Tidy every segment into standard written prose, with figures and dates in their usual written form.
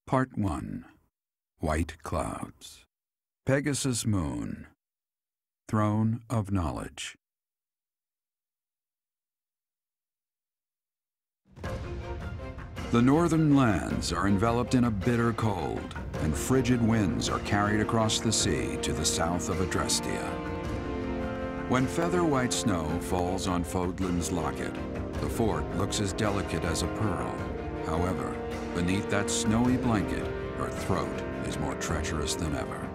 Part 1. White Clouds. Pegasus Moon. Throne of Knowledge. The northern lands are enveloped in a bitter cold, and frigid winds are carried across the sea to the south of Adrestia. When feather-white snow falls on Fodlan's locket, the fort looks as delicate as a pearl. However, beneath that snowy blanket, her throat is more treacherous than ever.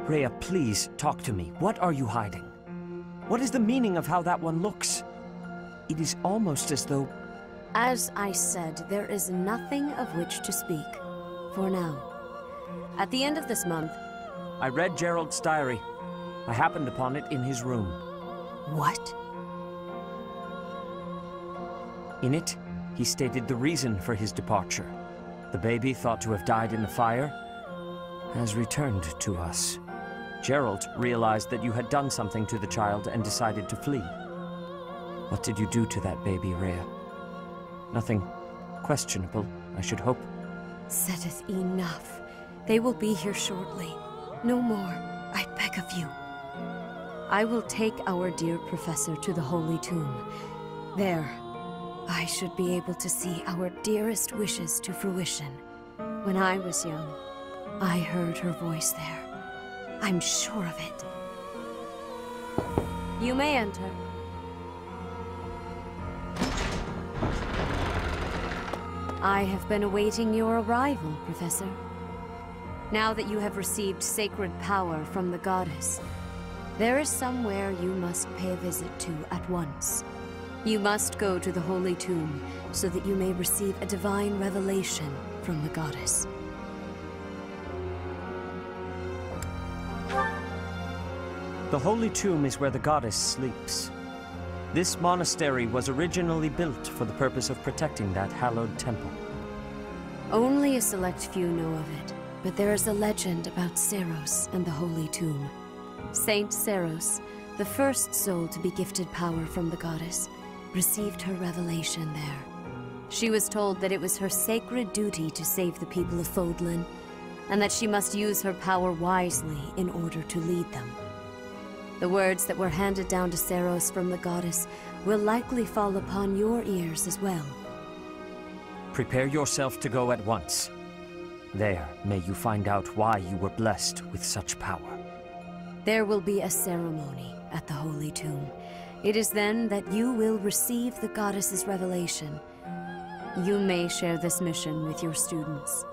Rhea, please, talk to me. What are you hiding? What is the meaning of how that one looks? It is almost as though... As I said, there is nothing of which to speak, for now. At the end of this month... I read Gerald's diary. I happened upon it in his room. What? In it, he stated the reason for his departure. The baby, thought to have died in the fire, has returned to us. Gerald realized that you had done something to the child and decided to flee. What did you do to that baby, Rhea? Nothing questionable, I should hope. Sothis, enough. They will be here shortly. No more, I beg of you. I will take our dear professor to the Holy Tomb. There, I should be able to see our dearest wishes to fruition. When I was young, I heard her voice there. I'm sure of it. You may enter. I have been awaiting your arrival, Professor. Now that you have received sacred power from the goddess, there is somewhere you must pay a visit to at once. You must go to the Holy Tomb so that you may receive a divine revelation from the goddess. The Holy Tomb is where the goddess sleeps. This monastery was originally built for the purpose of protecting that hallowed temple. Only a select few know of it, but there is a legend about Seiros and the Holy Tomb. Saint Seiros, the first soul to be gifted power from the goddess, received her revelation there. She was told that it was her sacred duty to save the people of Fodlan, and that she must use her power wisely in order to lead them. The words that were handed down to Seiros from the goddess will likely fall upon your ears as well. Prepare yourself to go at once. There, may you find out why you were blessed with such power. There will be a ceremony at the Holy Tomb. It is then that you will receive the goddess's revelation. You may share this mission with your students.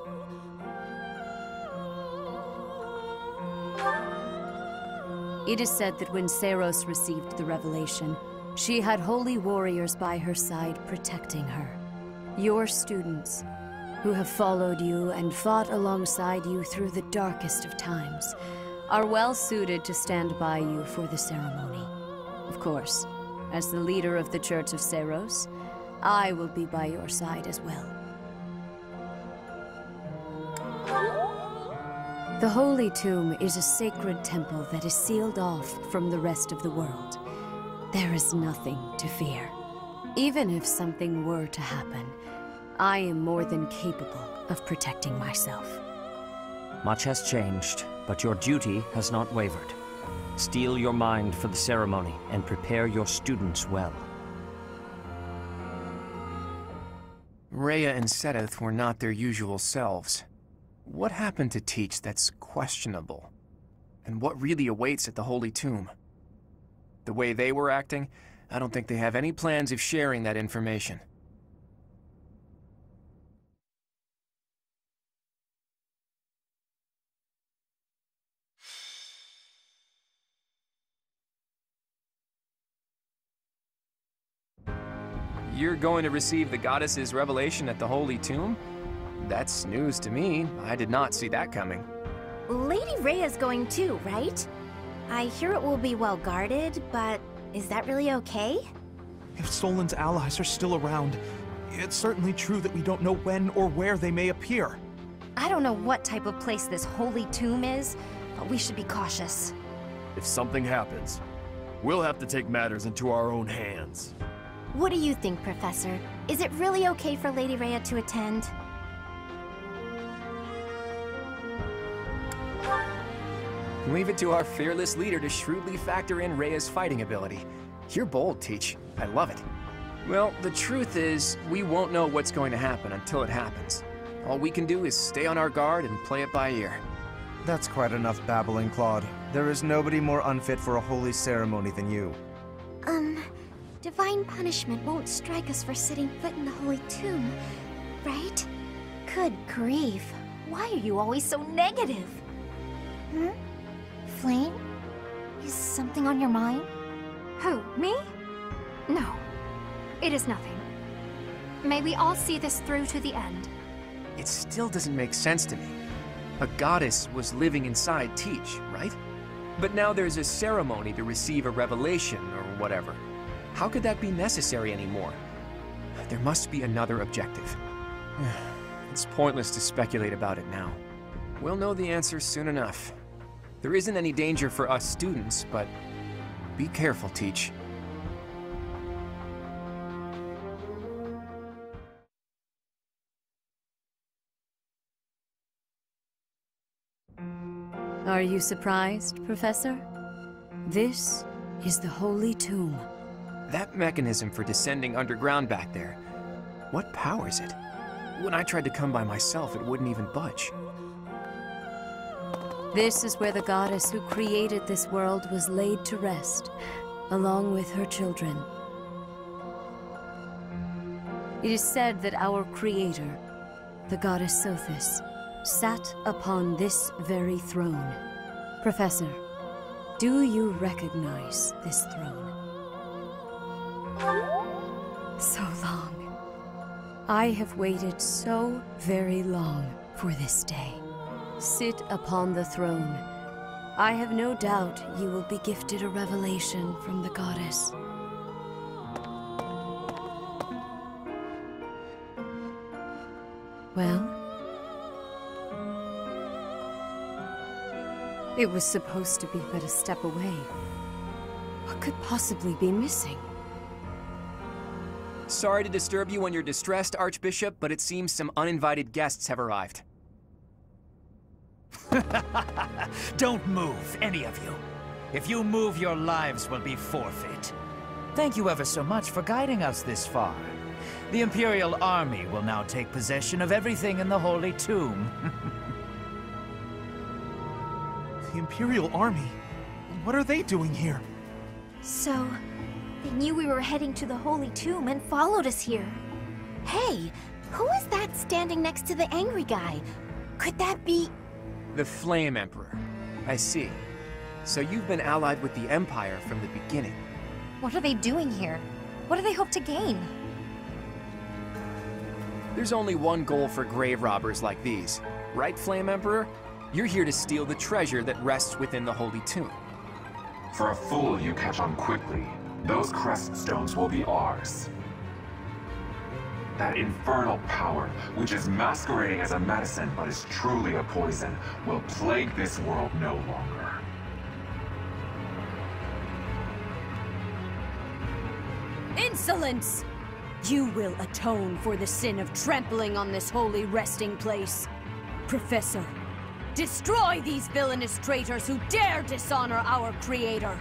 It is said that when Seiros received the revelation, she had holy warriors by her side protecting her. Your students, who have followed you and fought alongside you through the darkest of times, are well suited to stand by you for the ceremony. Of course, as the leader of the Church of Seiros, I will be by your side as well. The Holy Tomb is a sacred temple that is sealed off from the rest of the world. There is nothing to fear. Even if something were to happen, I am more than capable of protecting myself. Much has changed, but your duty has not wavered. Steel your mind for the ceremony and prepare your students well. Rhea and Sothis were not their usual selves. What happened to teach that's questionable? And what really awaits at the Holy Tomb? The way they were acting, I don't think they have any plans of sharing that information. You're going to receive the goddess's revelation at the Holy Tomb? That's news to me. I did not see that coming. Lady Rhea's going too, right? I hear it will be well guarded, but is that really okay? If Solon's allies are still around, it's certainly true that we don't know when or where they may appear. I don't know what type of place this holy tomb is, but we should be cautious. If something happens, we'll have to take matters into our own hands. What do you think, Professor? Is it really okay for Lady Rhea to attend? Leave it to our fearless leader to shrewdly factor in Rhea's fighting ability. You're bold, Teach. I love it. Well, the truth is, we won't know what's going to happen until it happens. All we can do is stay on our guard and play it by ear. That's quite enough babbling, Claude. There is nobody more unfit for a holy ceremony than you. Divine punishment won't strike us for setting foot in the holy tomb, right? Good grief. Why are you always so negative? Flame? Is something on your mind? Who, me? No. It is nothing. May we all see this through to the end. It still doesn't make sense to me. A goddess was living inside Teach, right? But now there's a ceremony to receive a revelation or whatever. How could that be necessary anymore? There must be another objective. It's pointless to speculate about it now. We'll know the answer soon enough. There isn't any danger for us students, but be careful, Teach. Are you surprised, Professor? This is the Holy Tomb. That mechanism for descending underground back there, what powers it? When I tried to come by myself, it wouldn't even budge. This is where the goddess who created this world was laid to rest, along with her children. It is said that our creator, the goddess Sothis, sat upon this very throne. Professor, do you recognize this throne? So long. I have waited so very long for this day. Sit upon the throne. I have no doubt you will be gifted a revelation from the goddess. Well? It was supposed to be but a step away. What could possibly be missing? Sorry to disturb you when you're distressed, Archbishop, but it seems some uninvited guests have arrived. Don't move, any of you. If you move, your lives will be forfeit. Thank you ever so much for guiding us this far. The Imperial Army will now take possession of everything in the Holy Tomb. The Imperial Army? What are they doing here? So, they knew we were heading to the holy tomb and followed us here. Hey, who is that standing next to the angry guy? Could that be... The Flame Emperor. I see. So you've been allied with the Empire from the beginning. What are they doing here? What do they hope to gain? There's only one goal for grave robbers like these. Right, Flame Emperor? You're here to steal the treasure that rests within the Holy Tomb. For a fool you catch on quickly. Those crest stones will be ours. That infernal power, which is masquerading as a medicine but is truly a poison, will plague this world no longer. Insolence! You will atone for the sin of trampling on this holy resting place. Professor, destroy these villainous traitors who dare dishonor our creator!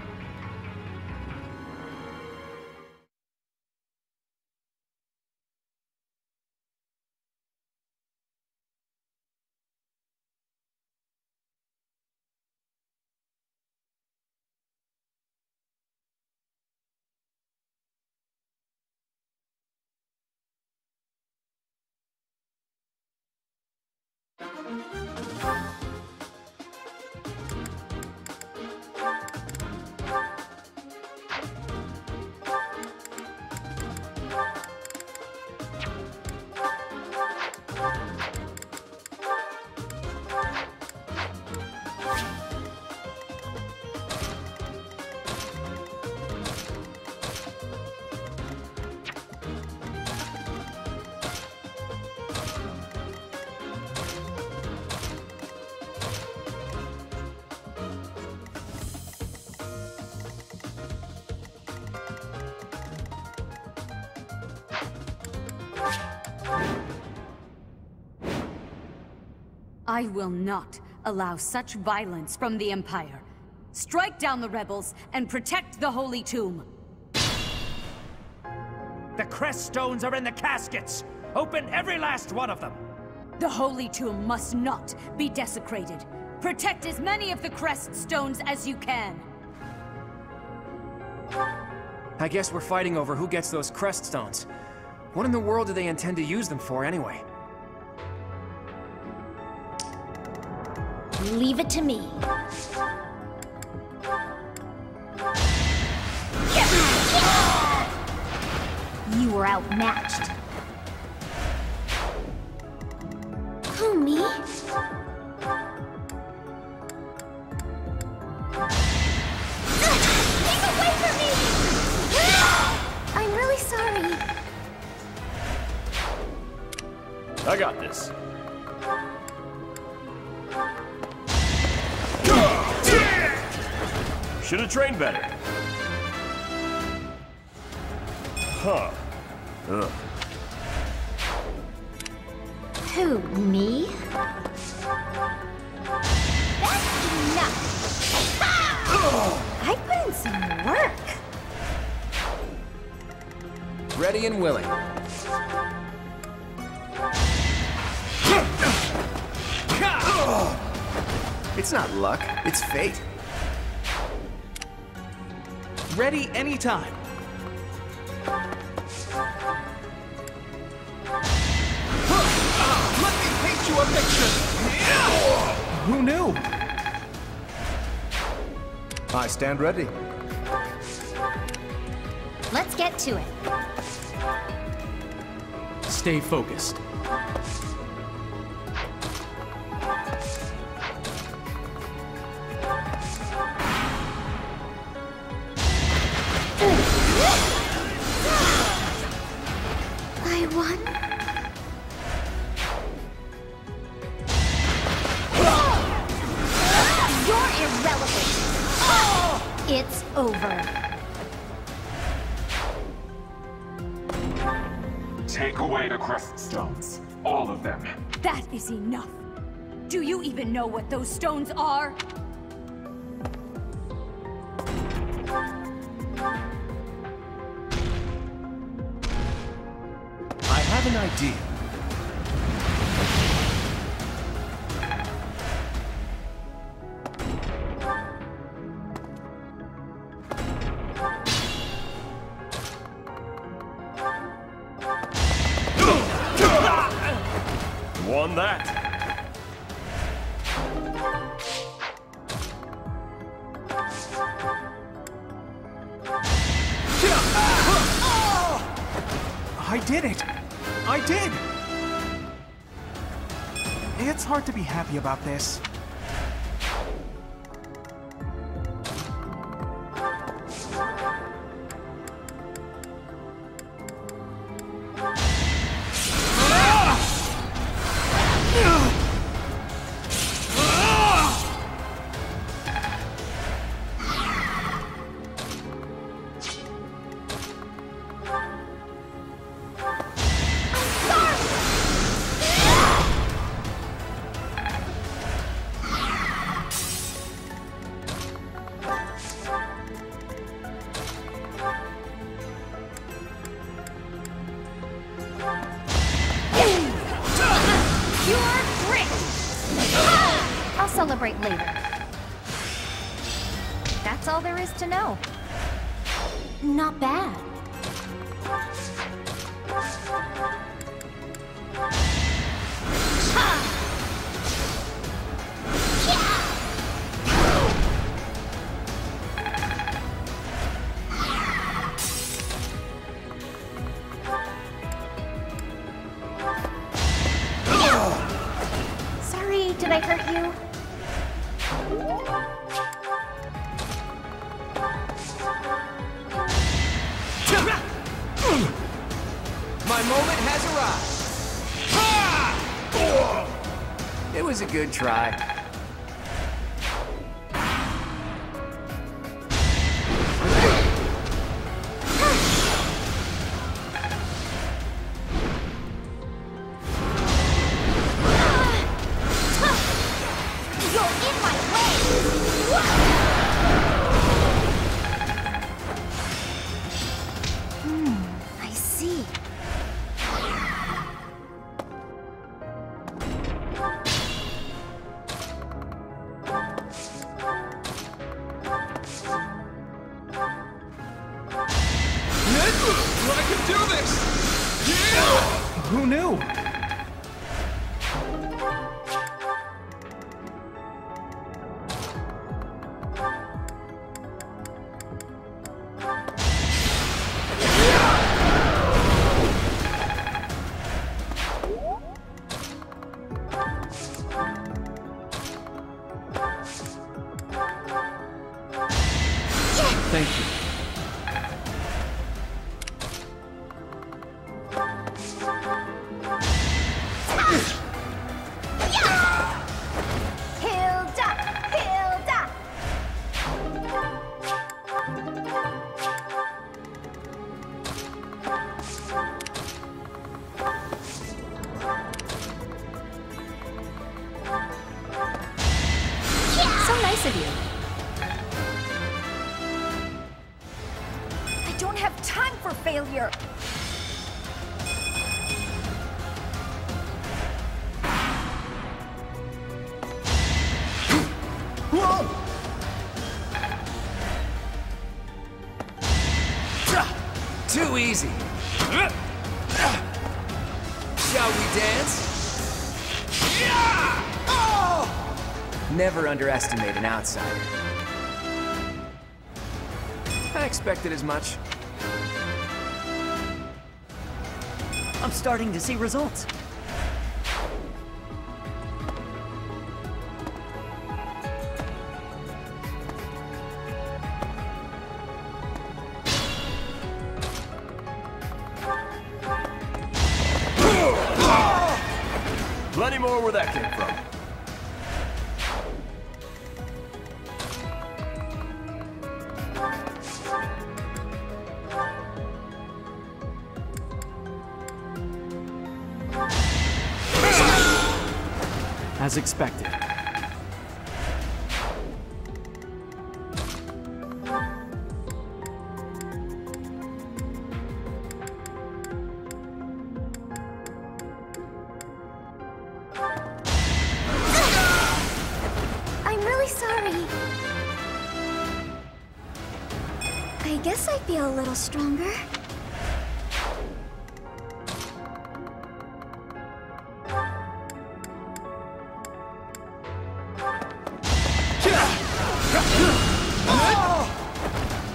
I will not allow such violence from the Empire. Strike down the rebels and protect the Holy Tomb. The crest stones are in the caskets! Open every last one of them! The Holy Tomb must not be desecrated. Protect as many of the crest stones as you can. I guess we're fighting over who gets those crest stones. What in the world do they intend to use them for anyway? Leave it to me. You were outmatched. Who, me? Keep away from me! I'm really sorry. I got this. Should have trained better. Huh. Ugh. Who, me? That's enough! I put in some work. Ready and willing. It's not luck, it's fate. Ready anytime. Let me paint you a picture. Who knew? I stand ready. Let's get to it. Stay focused. I won. You're irrelevant. It's over. Take away the crest stones. All of them. That is enough. Do you even know what those stones are? I have an idea. Won that. I did it! I did! It's hard to be happy about this. I'll celebrate later. That's all there is to know. Not bad. Sorry, did I hurt you? My moment has arrived. It was a good try. Who knew? Thank you. Hilda! Hilda! So nice of you. I don't have time for failure. Too easy. Shall we dance? Never underestimate an outsider. I expected as much. I'm starting to see results. Plenty more where that came from. As expected. I'm really sorry. I guess I feel a little stronger.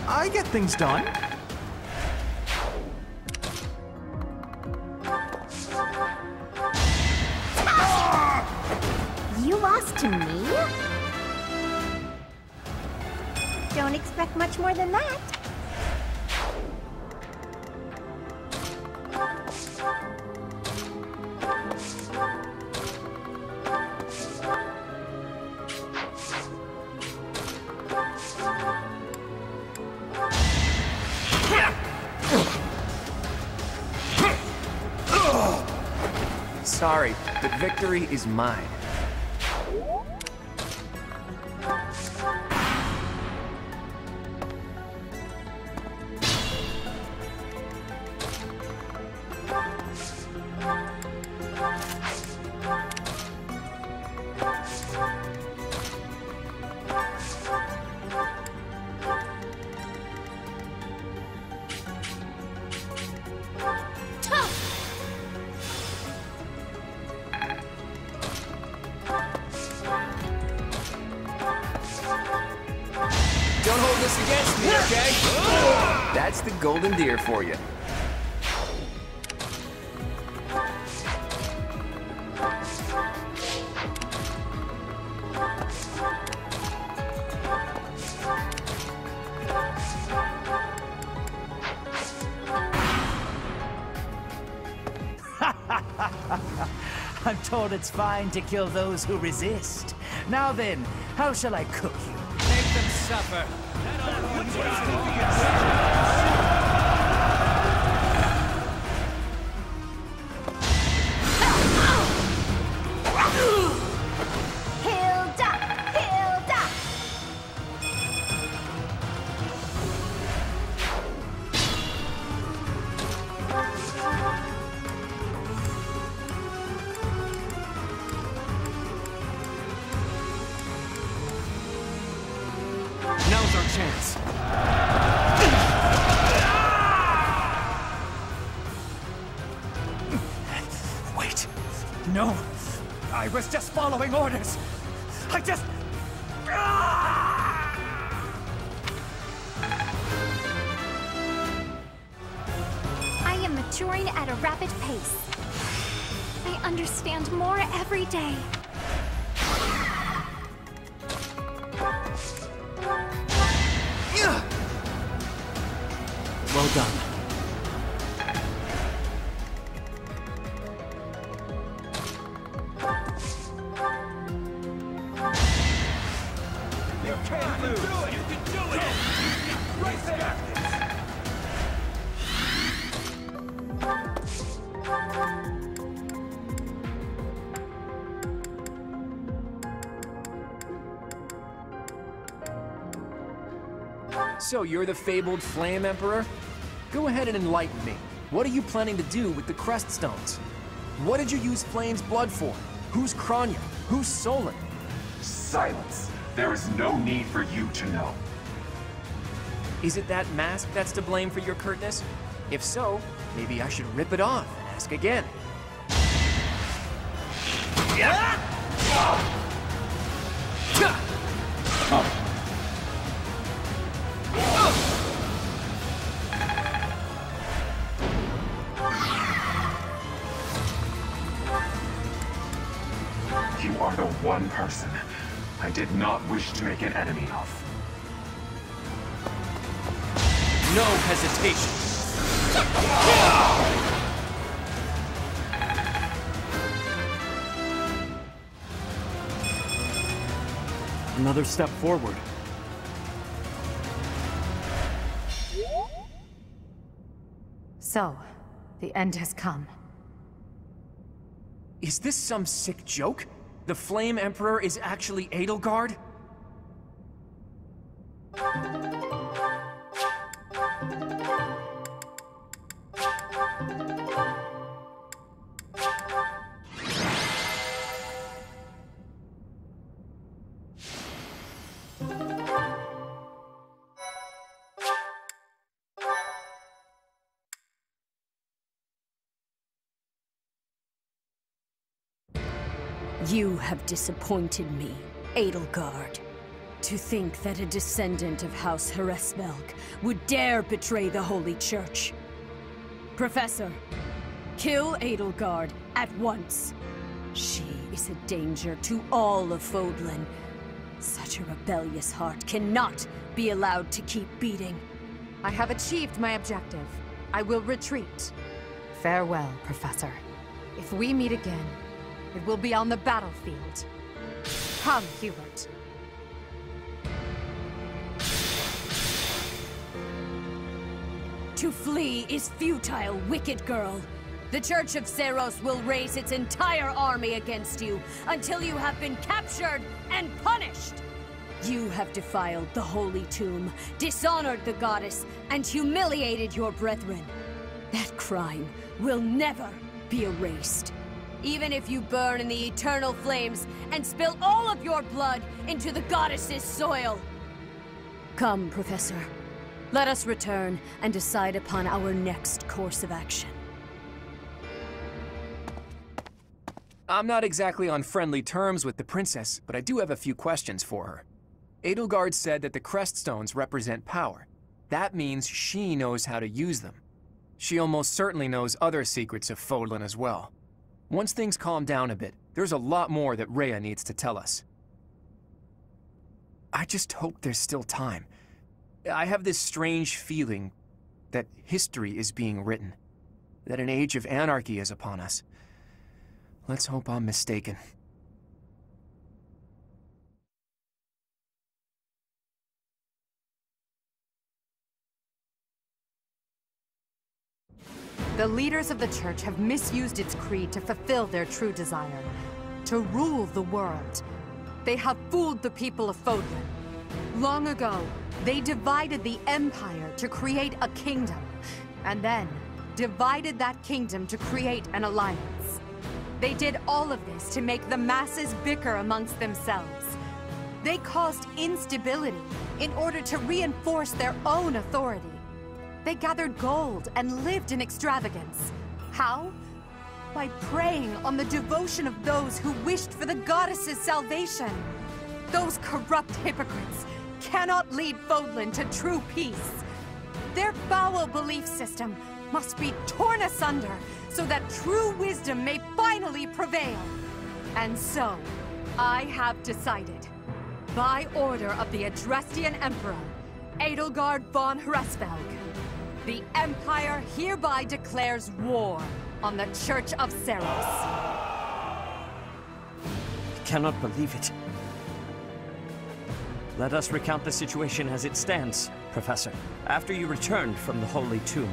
I get things done. You lost to me? Don't expect much more than that. Sorry, but victory is mine. Don't hold this against me, okay? That's the golden deer for you. I'm told it's fine to kill those who resist. Now then, how shall I cook you? Make them suffer. Hilda! Hilda! Now's our chance. No! I was just following orders! I just... I am maturing at a rapid pace. I understand more every day. Well done. You can do it! You can do it! Right there! So you're the fabled Flame Emperor? Go ahead and enlighten me. What are you planning to do with the Crest Stones? What did you use Flame's blood for? Who's Kranya? Who's Solon? Silence. There is no need for you to know. Is it that mask that's to blame for your curtness? If so, maybe I should rip it off and ask again. You are the one person I did not wish to make an enemy of. No hesitation. Another step forward. So, the end has come. Is this some sick joke? The Flame Emperor is actually Edelgard? You have disappointed me, Edelgard. To think that a descendant of House Hresmelk would dare betray the Holy Church. Professor, kill Edelgard at once. She is a danger to all of Fodlan. Such a rebellious heart cannot be allowed to keep beating. I have achieved my objective. I will retreat. Farewell, Professor. If we meet again, it will be on the battlefield. Come, Hubert. To flee is futile, wicked girl. The Church of Seiros will raise its entire army against you until you have been captured and punished. You have defiled the Holy Tomb, dishonored the goddess, and humiliated your brethren. That crime will never be erased. Even if you burn in the eternal flames and spill all of your blood into the goddess's soil. Come, Professor. Let us return and decide upon our next course of action. I'm not exactly on friendly terms with the princess, but I do have a few questions for her. Edelgard said that the Crest Stones represent power. That means she knows how to use them. She almost certainly knows other secrets of Fodlan as well. Once things calm down a bit, there's a lot more that Rhea needs to tell us. I just hope there's still time. I have this strange feeling that history is being written, that an age of anarchy is upon us. Let's hope I'm mistaken. The leaders of the Church have misused its creed to fulfill their true desire, to rule the world. They have fooled the people of Fodlan. Long ago, they divided the Empire to create a kingdom, and then divided that kingdom to create an alliance. They did all of this to make the masses bicker amongst themselves. They caused instability in order to reinforce their own authority. They gathered gold and lived in extravagance. How? by preying on the devotion of those who wished for the goddess's salvation. Those corrupt hypocrites cannot lead Fodlan to true peace. Their foul belief system must be torn asunder so that true wisdom may finally prevail. And so, I have decided, by order of the Adrestian Emperor, Edelgard von Hresvelg, the Empire hereby declares war on the Church of Seros. I cannot believe it. Let us recount the situation as it stands, Professor. After you returned from the Holy Tomb,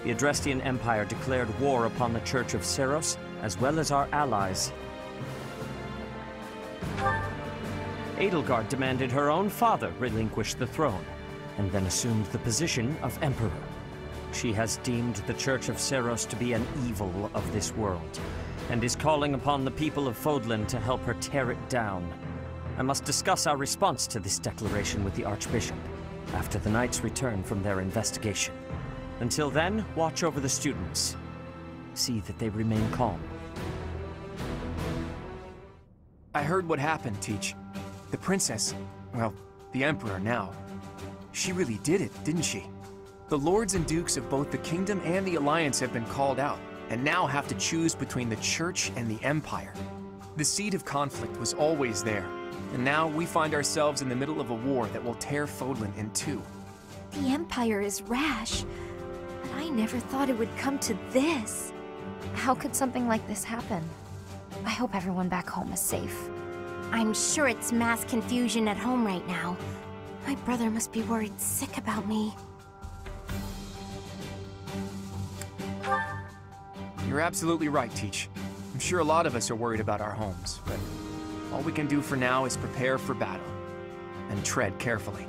the Adrestian Empire declared war upon the Church of Seros, as well as our allies. Edelgard demanded her own father relinquish the throne, and then assumed the position of Emperor. She has deemed the Church of Seros to be an evil of this world, and is calling upon the people of Fodlan to help her tear it down. I must discuss our response to this declaration with the Archbishop, after the Knights return from their investigation. Until then, watch over the students. See that they remain calm. I heard what happened, Teach. The princess, well, the Emperor now, she really did it, didn't she? The lords and dukes of both the kingdom and the alliance have been called out, and now have to choose between the church and the empire. The seed of conflict was always there, and now we find ourselves in the middle of a war that will tear Fodlan in two. The Empire is rash, but I never thought it would come to this. How could something like this happen? I hope everyone back home is safe. I'm sure it's mass confusion at home right now. My brother must be worried sick about me. You're absolutely right, Teach. I'm sure a lot of us are worried about our homes, but all we can do for now is prepare for battle and tread carefully.